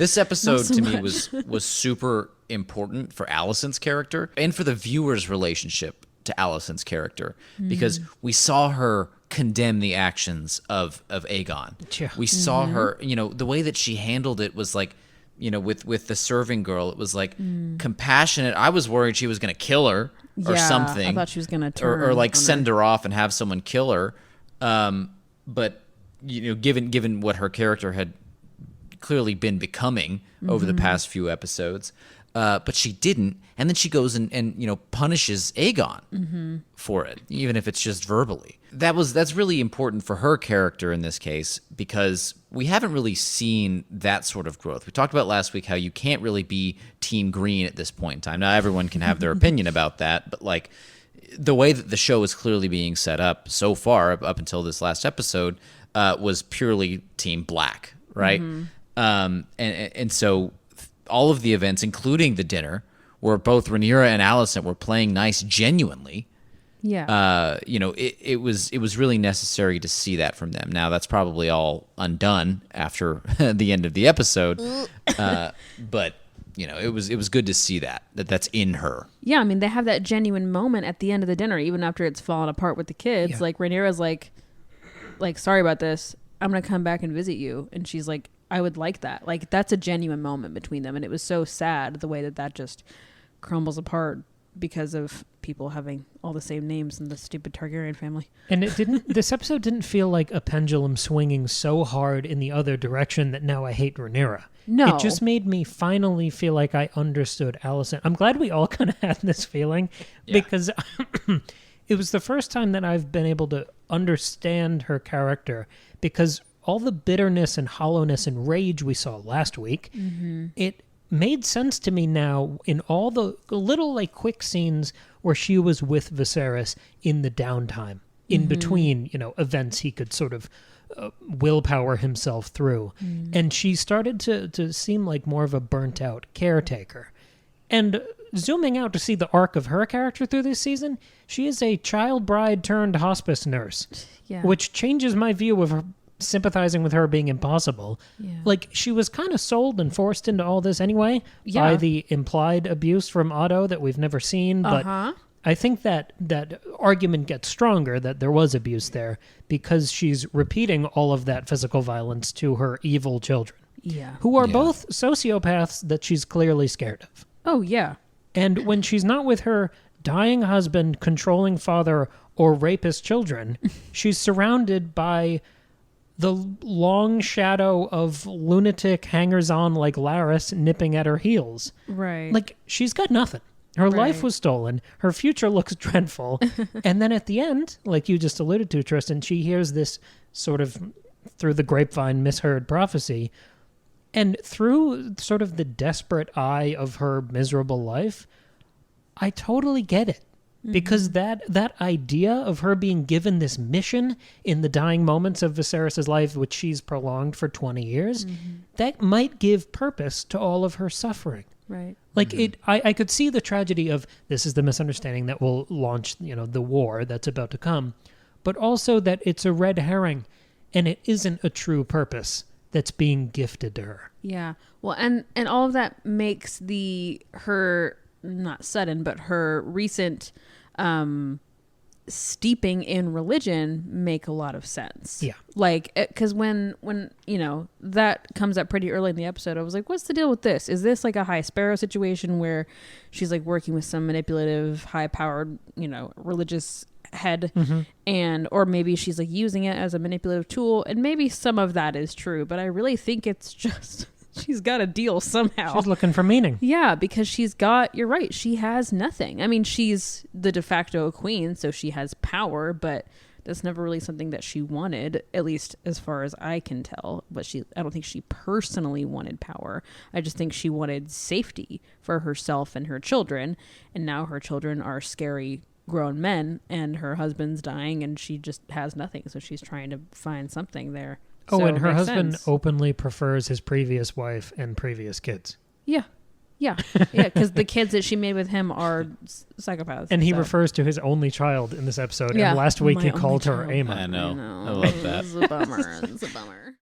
This episode so to me much. was super important for Alicent's character and for the viewer's relationship to Alicent's character because we saw her condemn the actions of Aegon. Yeah. We saw her, the way that she handled it was like, with the serving girl, it was like compassionate. I was worried she was going to kill her or something. I thought she was going to turn or like on send her off and have someone kill her. But given what her character had clearly been becoming over the past few episodes, but she didn't, and then she goes and punishes Aegon for it, even if it's just verbally. That's really important for her character in this case because we haven't really seen that sort of growth. We talked about last week how you can't really be Team Green at this point in time. Now everyone can have their opinion about that, but like the way that the show is clearly being set up so far, up until this last episode, was purely Team Black, right? And so all of the events, including the dinner, where both Rhaenyra and Alicent were playing nice genuinely, it was really necessary to see that from them. Now that's probably all undone after the end of the episode, but it was good to see that's in her. Yeah, I mean, they have that genuine moment at the end of the dinner, even after it's fallen apart with the kids. Yeah. Like Rhaenyra's like, sorry about this. I'm gonna come back and visit you, and she's like, I would like that. Like that's a genuine moment between them, and it was so sad the way that just crumbles apart because of people having all the same names in the stupid Targaryen family. And this episode didn't feel like a pendulum swinging so hard in the other direction that now I hate Rhaenyra. No. It just made me finally feel like I understood Alicent. I'm glad we all kind of had this feeling because it was the first time that I've been able to understand her character because all the bitterness and hollowness and rage we saw last week, it made sense to me now in all the little like quick scenes where she was with Viserys in the downtime in between, events he could sort of willpower himself through. And she started to seem like more of a burnt out caretaker. And zooming out to see the arc of her character through this season, she is a child bride turned hospice nurse, which changes my view of her sympathizing with her being impossible. Like she was kind of sold and forced into all this anyway by the implied abuse from Otto that we've never seen, but I think that argument gets stronger that there was abuse there because she's repeating all of that physical violence to her evil children who are both sociopaths that she's clearly scared of. Oh yeah. And when she's not with her dying husband, controlling father, or rapist children, she's surrounded by the long shadow of lunatic hangers-on like Laris nipping at her heels. Right. Like, she's got nothing. Her life was stolen. Her future looks dreadful. And then at the end, like you just alluded to, Tristan, she hears this sort of, through the grapevine, misheard prophecy. And through sort of the desperate eye of her miserable life, I totally get it. Because that idea of her being given this mission in the dying moments of Viserys' life, which she's prolonged for 20 years, that might give purpose to all of her suffering. Right. Like I could see the tragedy of this is the misunderstanding that will launch, the war that's about to come, but also that it's a red herring and it isn't a true purpose that's being gifted to her. Yeah. Well, and all of that makes her not sudden, but her recent steeping in religion make a lot of sense. Yeah. Like, because when that comes up pretty early in the episode, I was like, what's the deal with this? Is this like a High Sparrow situation where she's like working with some manipulative, high-powered, religious head or maybe she's like using it as a manipulative tool, and maybe some of that is true, but I really think it's just she's got a deal somehow. She's looking for meaning. Yeah, because you're right, she has nothing. I mean, she's the de facto queen, so she has power, but that's never really something that she wanted, at least as far as I can tell. But I don't think she personally wanted power. I just think she wanted safety for herself and her children, and now her children are scary grown men and her husband's dying and she just has nothing, so she's trying to find something there. Oh, and her husband openly prefers his previous wife and previous kids. Yeah, because the kids that she made with him are psychopaths. And he refers to his only child in this episode, and last week he called her Aemma. I know. I love that. It's a bummer.